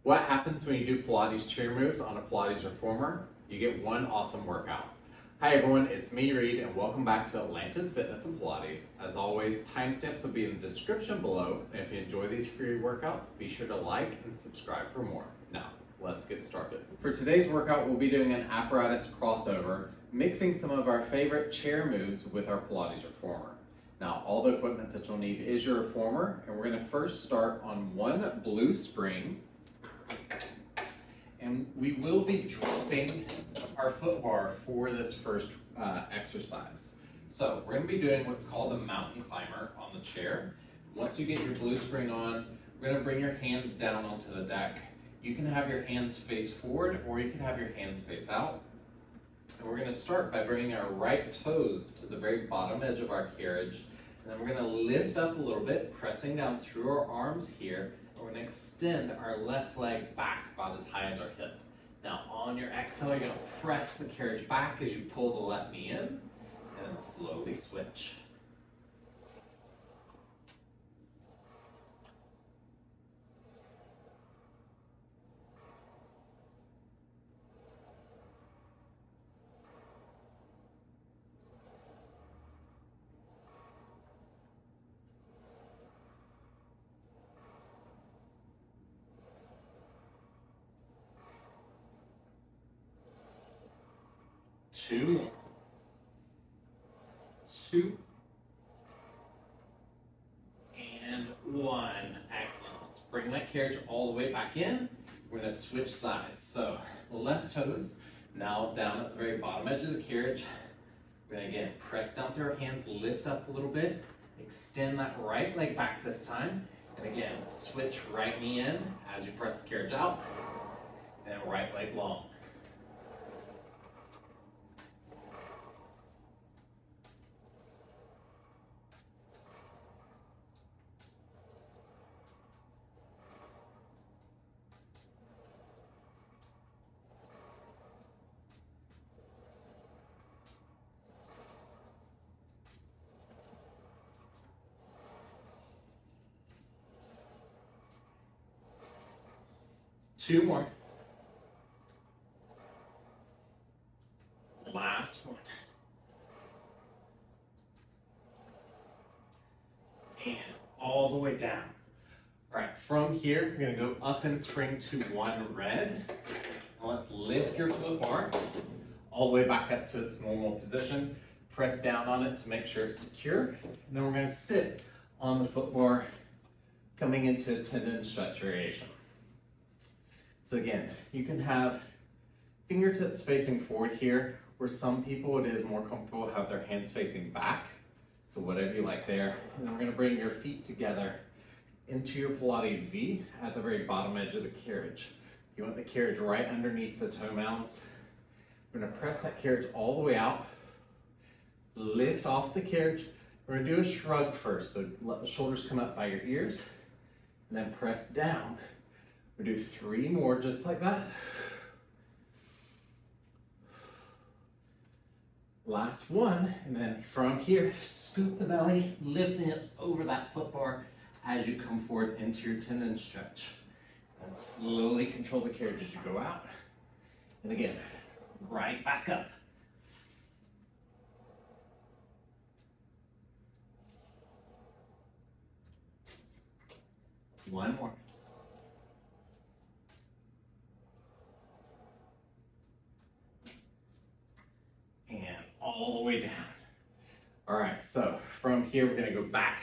What happens when you do Pilates chair moves on a Pilates reformer? You get one awesome workout. Hi everyone, it's me, Reed, and welcome back to Atlantis Fitness and Pilates. As always, timestamps will be in the description below, and if you enjoy these free workouts, be sure to like and subscribe for more. Now, let's get started. For today's workout, we'll be doing an apparatus crossover, mixing some of our favorite chair moves with our Pilates reformer. Now, all the equipment that you'll need is your reformer, and we're going to first start on one blue spring. And we will be dropping our foot bar for this first exercise. So we're going to be doing what's called a mountain climber on the chair. Once you get your blue spring on, we're going to bring your hands down onto the deck. You can have your hands face forward or you can have your hands face out. And we're going to start by bringing our right toes to the very bottom edge of our carriage. And then we're going to lift up a little bit, pressing down through our arms here. We're going to extend our left leg back about as high as our hip. Now on your exhale, you're going to press the carriage back as you pull the left knee in, and then slowly switch. Two more. 2 and 1. Excellent. Let's bring that carriage all the way back in. We're going to switch sides. So the left toes now down at the very bottom edge of the carriage. We're going to again press down through our hands, lift up a little bit, extend that right leg back this time. And again, switch right knee in as you press the carriage out, and right leg long. Two more. Last one. And all the way down. All right, from here, you're gonna go up and spring to one red. Now let's lift your foot bar all the way back up to its normal position. Press down on it to make sure it's secure. And then we're gonna sit on the foot bar coming into a tendon stretch variation. So again, you can have fingertips facing forward here, where some people it is more comfortable to have their hands facing back. So whatever you like there. And then we're gonna bring your feet together into your Pilates V at the very bottom edge of the carriage. You want the carriage right underneath the toe mounds. We're gonna press that carriage all the way out, lift off the carriage. We're gonna do a shrug first, so let the shoulders come up by your ears, and then press down. We do 3 more just like that. Last one, and then from here, scoop the belly, lift the hips over that foot bar as you come forward into your tendon stretch. And slowly control the carriage as you go out. And again, right back up. One more. All the way down. All right, so from here, we're gonna go back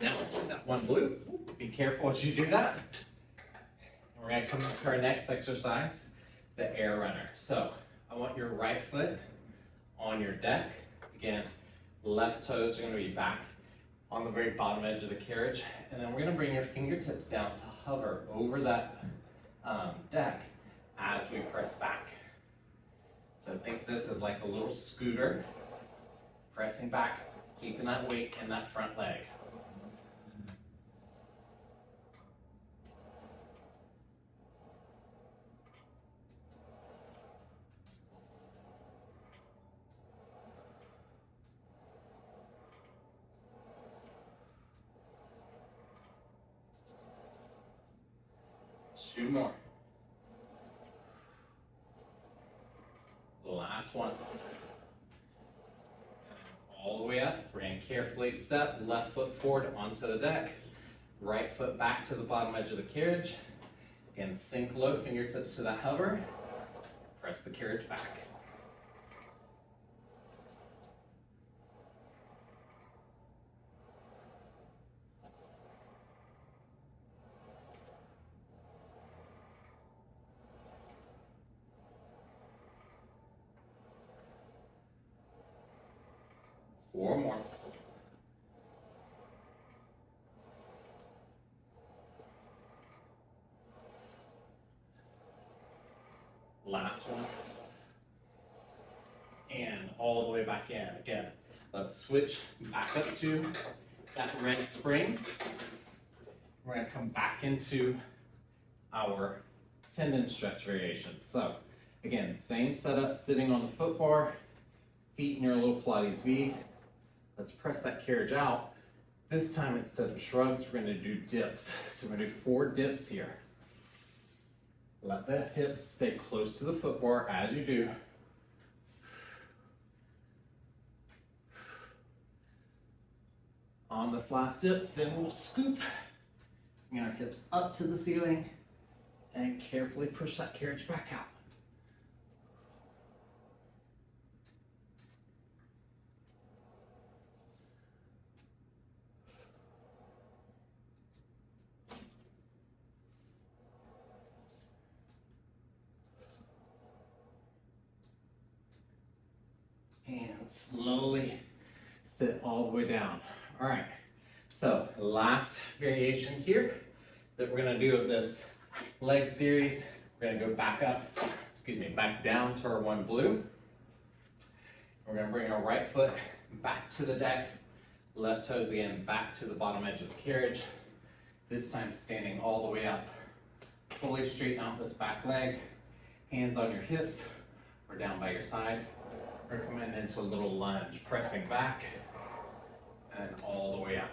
down to that one blue. Be careful as you do that. And we're gonna come to our next exercise, the air runner. So I want your right foot on your deck. Again, left toes are gonna be back on the very bottom edge of the carriage. And then we're gonna bring your fingertips down to hover over that deck as we press back. So think of this as like a little scooter, pressing back, keeping that weight in that front leg. 2 more. Last one. All the way up. We're going to carefully step left foot forward onto the deck. Right foot back to the bottom edge of the carriage. Again, sink low, fingertips to that hover. Press the carriage back. Four more. Last one. And all the way back in. Again, let's switch back up to that red spring. We're going to come back into our tendon stretch variation. So, again, same setup, sitting on the foot bar, feet in your little Pilates V. Let's press that carriage out. This time, instead of shrugs, we're going to do dips. So we're going to do 4 dips here. Let the hips stay close to the foot bar as you do. On this last dip, then we'll scoop. Bring our hips up to the ceiling and carefully push that carriage back out. And slowly sit all the way down. All right, so last variation here that we're gonna do of this leg series. We're gonna go back up, back down to our 1 blue. We're gonna bring our right foot back to the deck, left toes again back to the bottom edge of the carriage. This time standing all the way up. Fully straighten out this back leg, hands on your hips or down by your side. We're coming into a little lunge, pressing back and all the way up.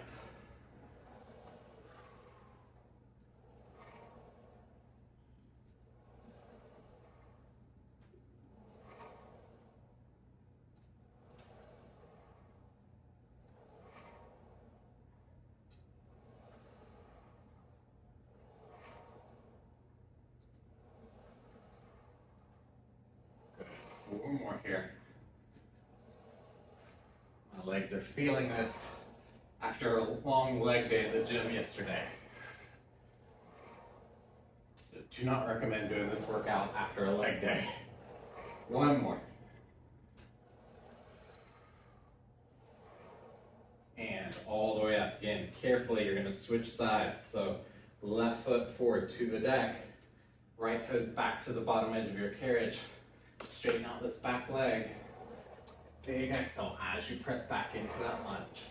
Good. 4 more here. My legs are feeling this after a long leg day at the gym yesterday. So do not recommend doing this workout after a leg day. 1 more. And all the way up. Again, carefully, you're gonna switch sides. So left foot forward to the deck, right toes back to the bottom edge of your carriage. Straighten out this back leg. Big exhale as you press back into that lunge.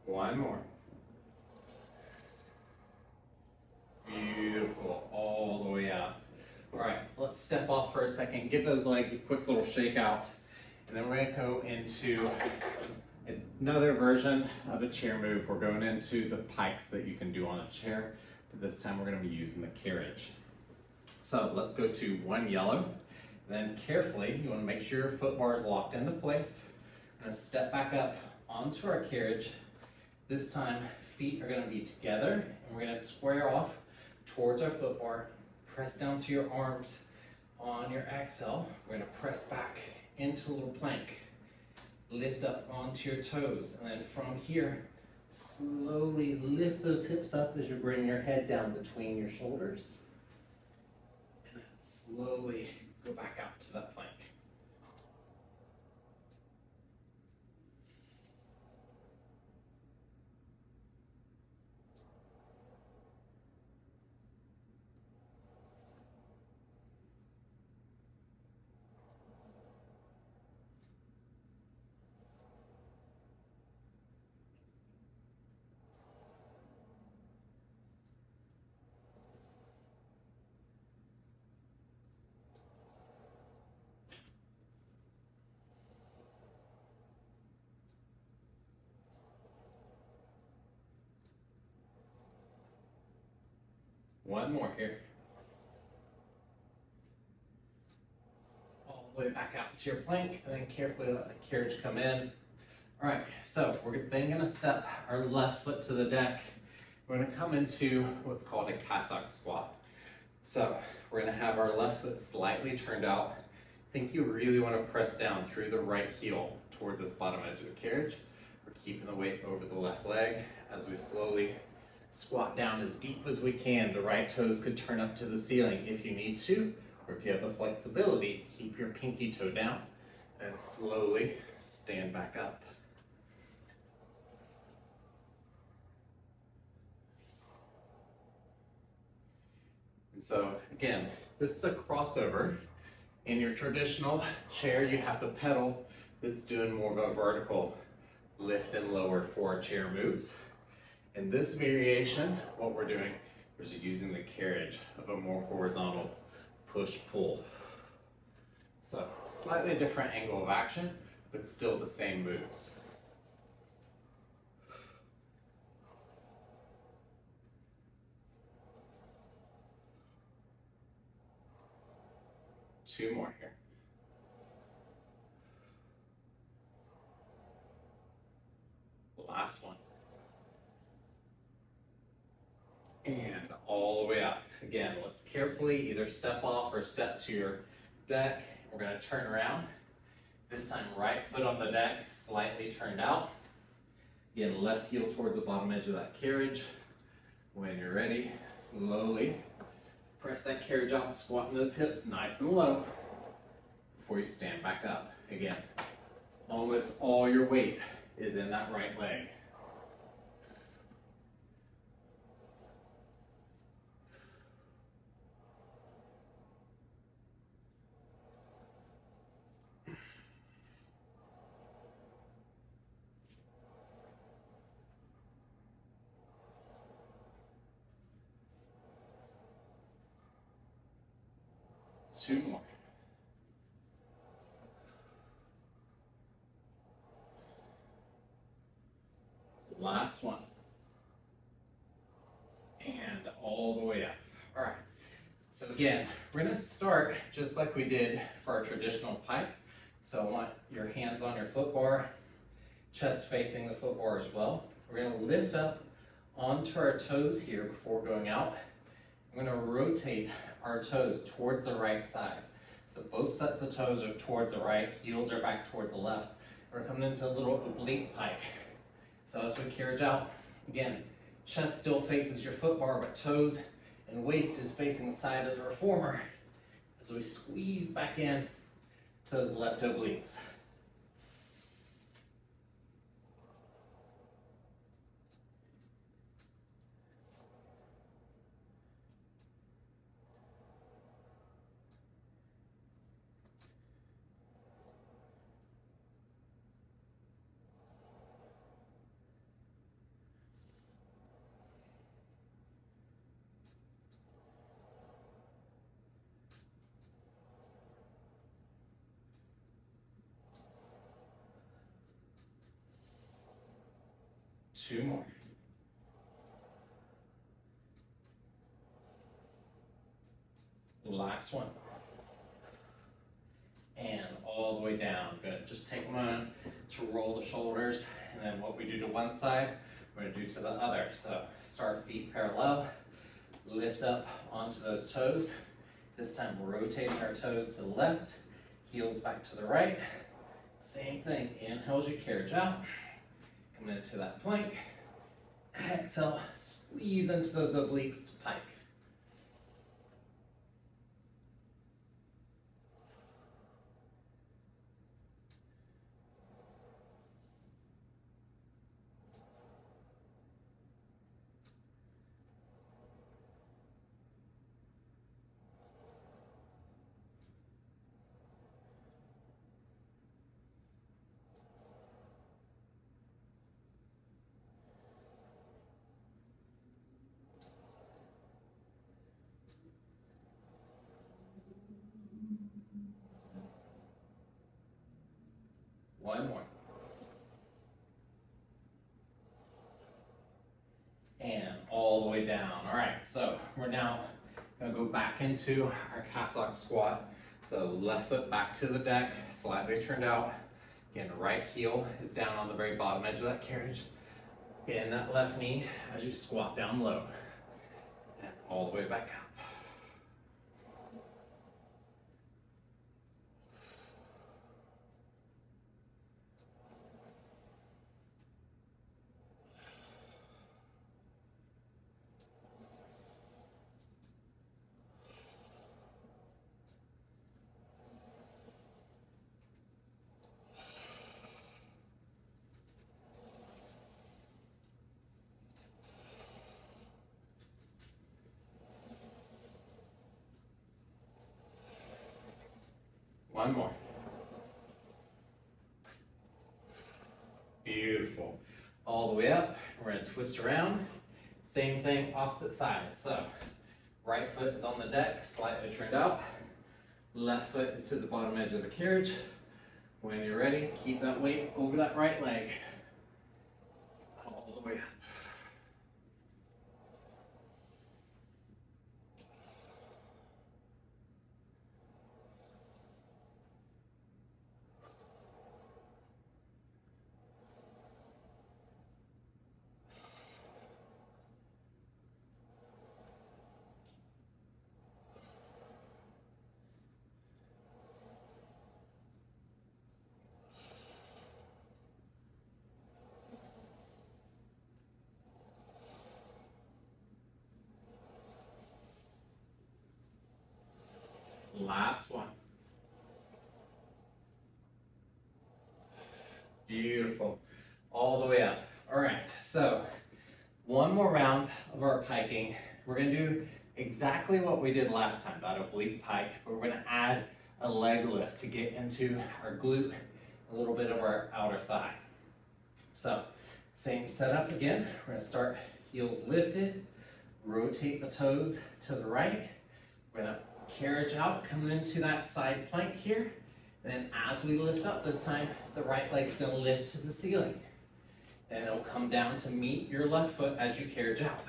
One more. Beautiful, all the way up. All right, let's step off for a second, give those legs a quick little shake out, and then we're gonna go into another version of a chair move. We're going into the pikes that you can do on a chair, but this time we're gonna be using the carriage. So let's go to 1 yellow, then carefully, you wanna make sure your foot bar is locked into place. We're gonna step back up onto our carriage. This time, feet are gonna be together, and we're gonna square off towards our foot bar. Press down to your arms on your exhale. We're gonna press back into a little plank. Lift up onto your toes, and then from here, slowly lift those hips up as you bring your head down between your shoulders. And then slowly go back out to that plank. one more here. All the way back out to your plank, and then carefully let the carriage come in. All right, so we're then gonna step our left foot to the deck. We're gonna come into what's called a Cossack squat. So we're gonna have our left foot slightly turned out. I think you really wanna press down through the right heel towards this bottom edge of the carriage. We're keeping the weight over the left leg as we slowly squat down as deep as we can. The right toes could turn up to the ceiling if you need to, or if you have the flexibility, keep your pinky toe down and slowly stand back up. And so again, this is a crossover. In your traditional chair, you have the pedal that's doing more of a vertical lift and lower for our chair moves. In this variation, what we're doing is using the carriage of a more horizontal push-pull. So slightly different angle of action, but still the same moves. Two more here. Last one. And all the way up. Again, let's carefully either step off or step to your deck. We're gonna turn around. This time, right foot on the deck, slightly turned out. Again, left heel towards the bottom edge of that carriage. When you're ready, slowly press that carriage out, squatting those hips nice and low before you stand back up. Again, almost all your weight is in that right leg. Two more. Last one. And all the way up. All right. So again, we're gonna start just like we did for our traditional pike. So I want your hands on your foot bar, chest facing the foot bar as well. We're gonna lift up onto our toes here before going out. I'm gonna rotate our toes towards the right side. So both sets of toes are towards the right, heels are back towards the left. We're coming into a little oblique pike. So as we carriage out, again, chest still faces your foot bar, but toes and waist is facing the side of the reformer. As we squeeze back in to those left obliques. Two more. Last one. And all the way down. Good. Just take a moment to roll the shoulders, and then what we do to one side, we're going to do to the other. So start feet parallel, lift up onto those toes. This time rotating our toes to the left, heels back to the right. Same thing. Inhale as you carriage out. Come into that plank. Exhale, squeeze into those obliques to pike. One more. And all all the way down. All right, so we're now gonna go back into our Cossack squat. So left foot back to the deck, slightly turned out. Again, right heel is down on the very bottom edge of that carriage. Bend that left knee as you squat down low. And all the way back up. One more. Beautiful. All the way up. We're going to twist around. Same thing, opposite side. So, right foot is on the deck, slightly turned out. Left foot is to the bottom edge of the carriage. When you're ready, keep that weight over that right leg. All the way up. Last one. Beautiful. All the way up. All right, so one more round of our piking. We're going to do exactly what we did last time, that oblique pike, but we're going to add a leg lift to get into our glute, a little bit of our outer thigh. So, same setup again. We're going to start heels lifted, rotate the toes to the right. We're going to carriage out, coming into that side plank here. And then as we lift up this time, the right leg's going to lift to the ceiling. Then it'll come down to meet your left foot as you carriage out.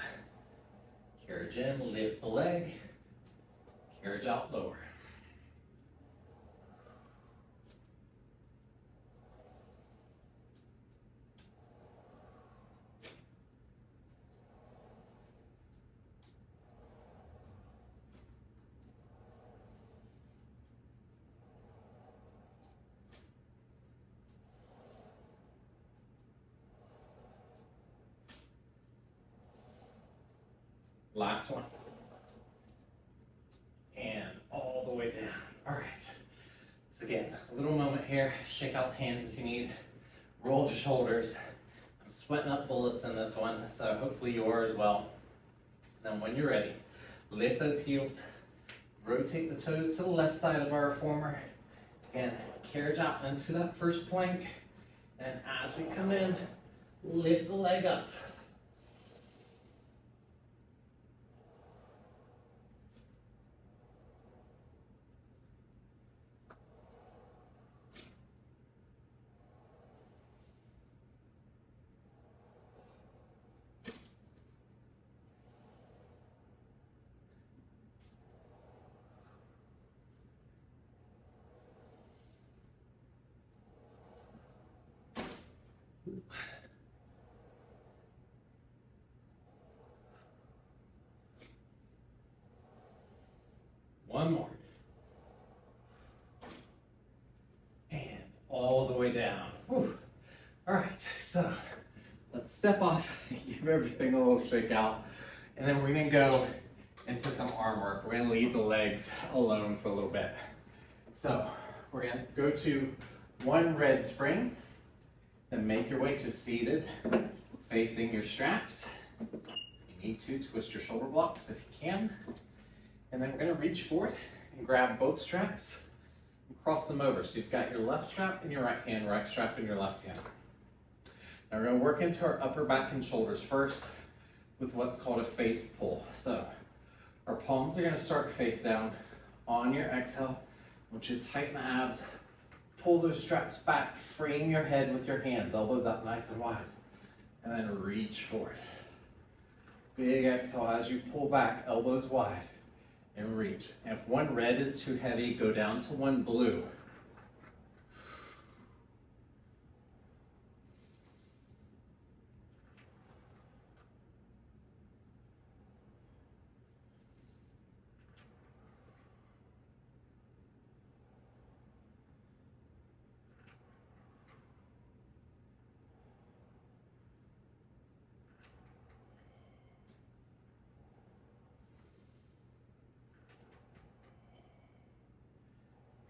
Carriage in, lift the leg, carriage out lower. Last one. And all the way down. All right. So again, a little moment here. Shake out the hands if you need. Roll the shoulders. I'm sweating up bullets in this one, so hopefully you are as well. Then when you're ready, lift those heels. Rotate the toes to the left side of our reformer. And carriage out into that first plank. And as we come in, lift the leg up. One more. And all the way down. Whew. All right, so let's step off, give everything a little shake out, and then we're gonna go into some arm work. We're gonna leave the legs alone for a little bit. So we're gonna go to one red spring, then make your way to seated, facing your straps. If you need to, twist your shoulder blocks if you can. And then we're going to reach forward and grab both straps and cross them over. So you've got your left strap in your right hand, right strap in your left hand. Now we're going to work into our upper back and shoulders first with what's called a face pull. So our palms are going to start face down. On your exhale, I want you to tighten the abs, pull those straps back, frame your head with your hands, elbows up nice and wide, and then reach forward. Big exhale as you pull back, elbows wide, and reach. And if one red is too heavy, go down to one blue.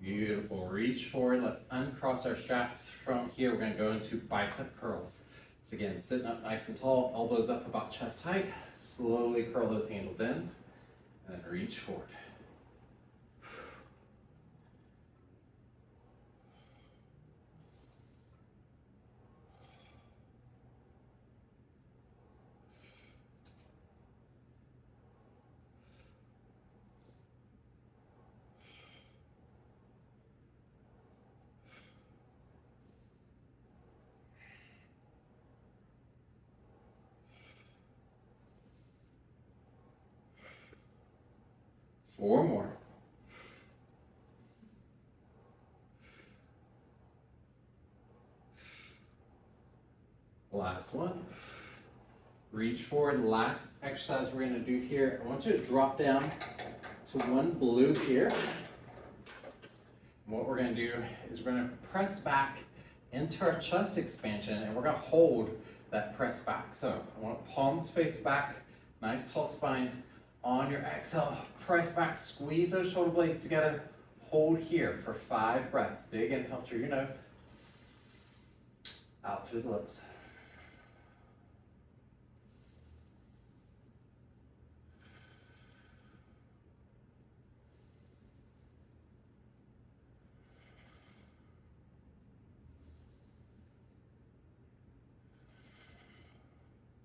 Beautiful, reach forward. Let's uncross our straps. From here, we're gonna go into bicep curls. So again, sitting up nice and tall, elbows up about chest height. Slowly curl those handles in, and then reach forward. 4 more. Last one. Reach forward. Last exercise we're going to do here. I want you to drop down to one blue here. And what we're going to do is we're going to press back into our chest expansion, and we're going to hold that press back. So I want palms face back, nice tall spine. On your exhale, press back, squeeze those shoulder blades together. Hold here for 5 breaths. Big inhale through your nose, out through the lips.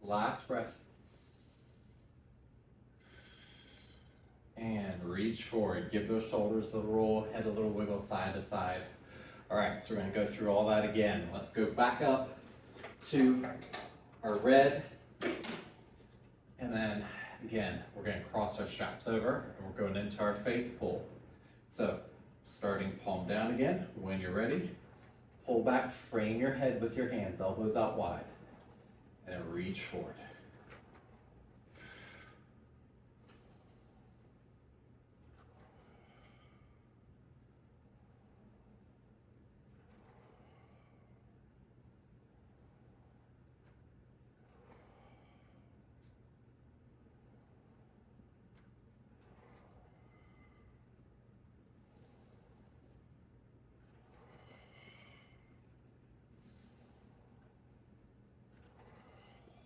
Last breath. And reach forward. Give those shoulders a little roll, head a little wiggle side to side. All right, so we're gonna go through all that again. Let's go back up to our red. And then again, we're gonna cross our straps over and we're going into our face pull. So starting palm down again. When you're ready, pull back, frame your head with your hands, elbows out wide. And then reach forward.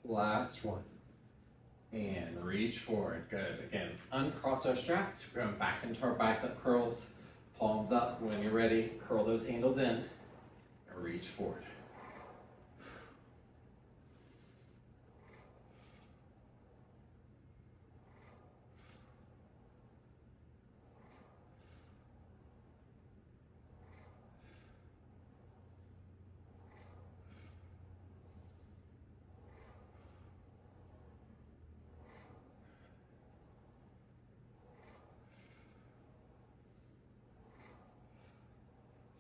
Last one. And reach forward. Good. Again, uncross our straps. We're going back into our bicep curls. Palms up. When you're ready, curl those handles in and reach forward.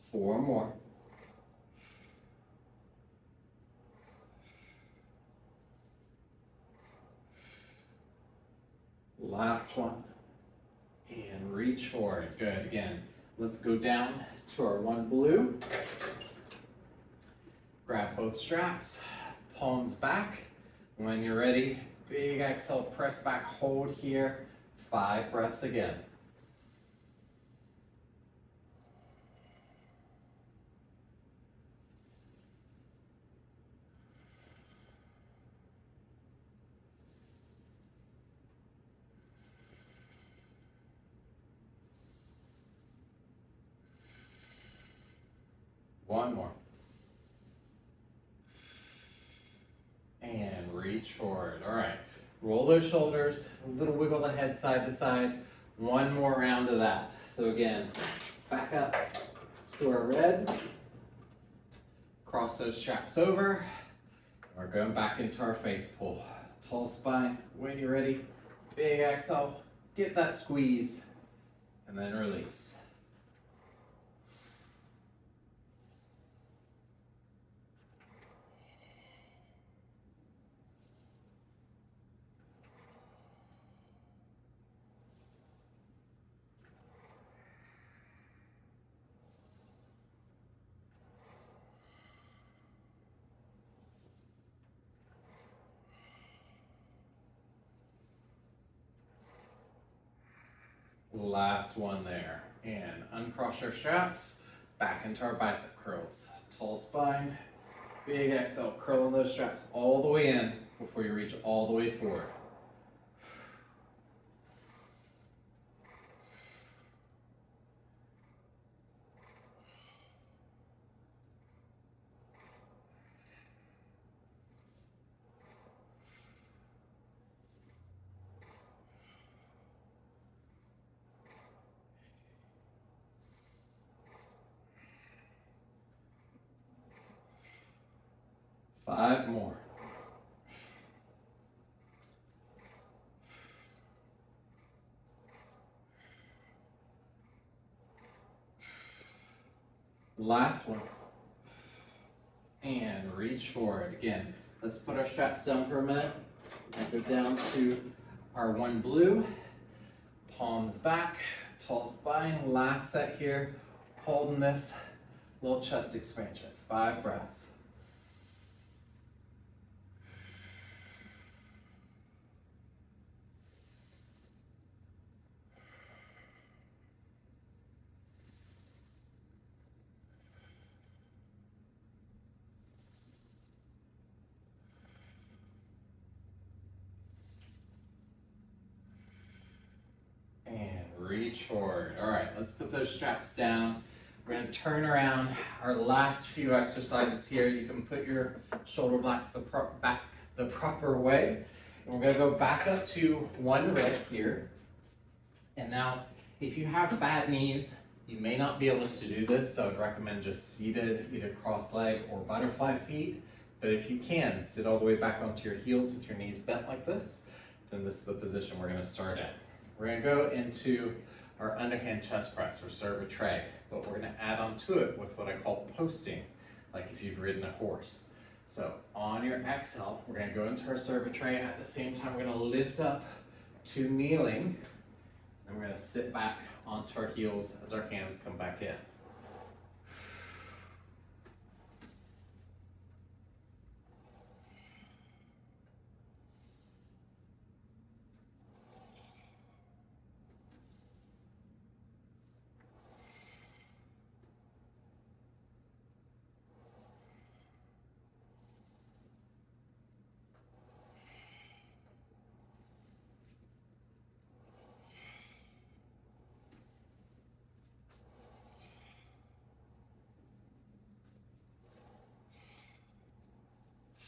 Four more. Last one. And reach forward. Good. Again, let's go down to our one blue. Grab both straps, palms back. When you're ready, big exhale, press back, hold here. 5 breaths again. One more. And reach forward. All right. Roll those shoulders, a little wiggle the head side to side. One more round of that. So again, back up to our red. Cross those straps over. We're going back into our face pull. tall spine. When you're ready, big exhale, get that squeeze, and then release. Last one there. And uncross our straps, back into our bicep curls. Tall spine, big exhale, curling those straps all the way in before you reach all the way forward. Five more. Last one. And reach forward. Again, let's put our straps down for a minute. And go down to our one blue. Palms back, tall spine. Last set here. Holding this little chest expansion. 5 breaths. Reach forward. All right, let's put those straps down. We're going to turn around. Our last few exercises here. You can put your shoulder blocks back the proper way. And we're going to go back up to one red here. And now, if you have bad knees, you may not be able to do this, so I'd recommend just seated, either cross-leg or butterfly feet. But if you can, sit all the way back onto your heels with your knees bent like this, then this is the position we're going to start at. We're going to go into our underhand chest press or serve a tray, but we're going to add on to it with what I call posting, like if you've ridden a horse. So on your exhale, we're going to go into our serve a tray. At the same time, we're going to lift up to kneeling, and we're going to sit back onto our heels as our hands come back in.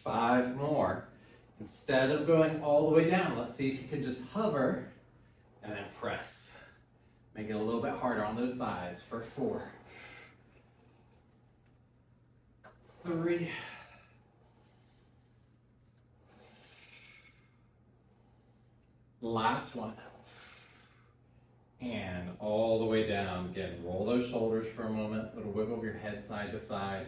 Five more. Instead of going all the way down, let's see if you can just hover and then press. Make it a little bit harder on those thighs for 4, 3, last one, and all the way down. Again, roll those shoulders for a moment, little wiggle of your head side to side.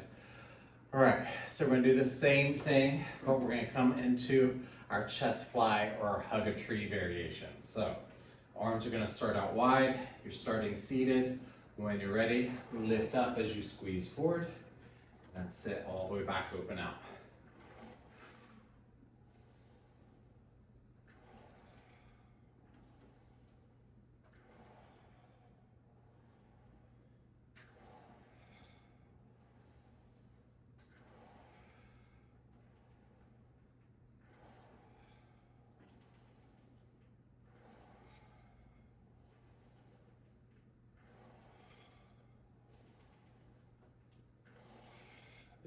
All right, so we're gonna do the same thing, but we're gonna come into our chest fly or our hug a tree variation. So arms are gonna start out wide, you're starting seated. When you're ready, lift up as you squeeze forward, and sit all the way back, open out.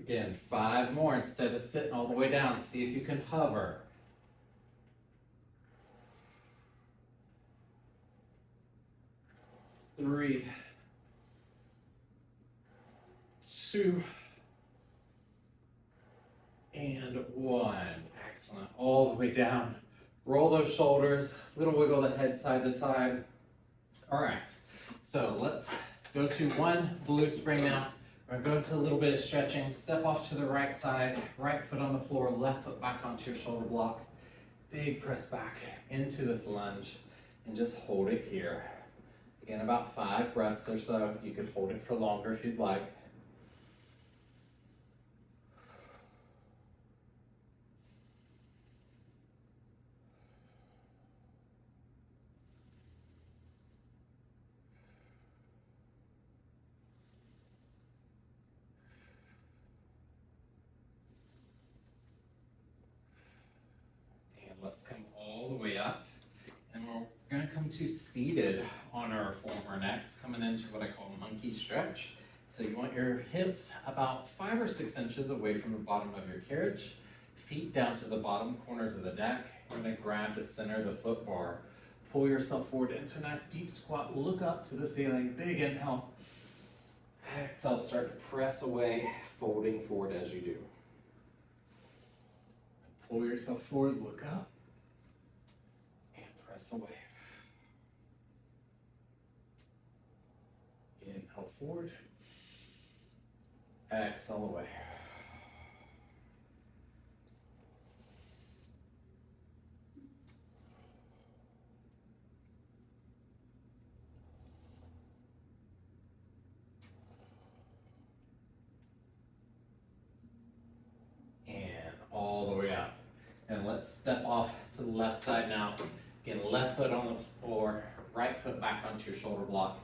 Again, 5 more. Instead of sitting all the way down, see if you can hover. 3, 2, and 1. Excellent. All the way down. Roll those shoulders, little wiggle the head side to side. All right, so let's go to one blue spring now. We're going to go to a little bit of stretching. Step off to the right side, right foot on the floor, left foot back onto your shoulder block. Big press back into this lunge and just hold it here. Again, about 5 breaths or so. You could hold it for longer if you'd like. Let's come all the way up, and we're going to come to seated on our former next, coming into what I call monkey stretch. So you want your hips about 5 or 6 inches away from the bottom of your carriage, feet down to the bottom corners of the deck. You're going to grab the center of the foot bar, pull yourself forward into a nice deep squat, look up to the ceiling, big inhale. Exhale, start to press away, folding forward as you do. Pull yourself forward, look up. Press away. Inhale forward. Exhale away. And all the way up. And let's step off to the left side now. Again, left foot on the floor, right foot back onto your shoulder block.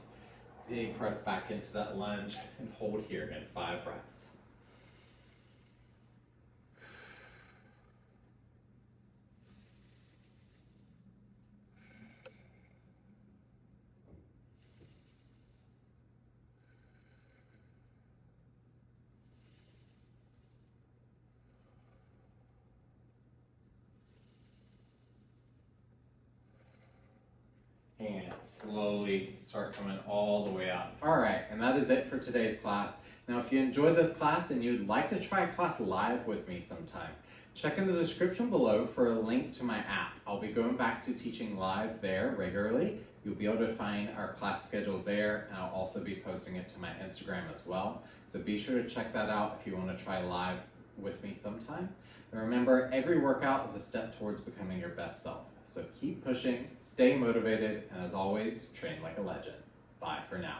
Big press back into that lunge and hold here again, 5 breaths. And slowly start coming all the way up. All right, and that is it for today's class. Now, if you enjoyed this class and you'd like to try a class live with me sometime, check in the description below for a link to my app. I'll be going back to teaching live there regularly. You'll be able to find our class schedule there, and I'll also be posting it to my Instagram as well. So be sure to check that out if you want to try live with me sometime. And remember, every workout is a step towards becoming your best self. So keep pushing, stay motivated, and as always, train like a legend. Bye for now.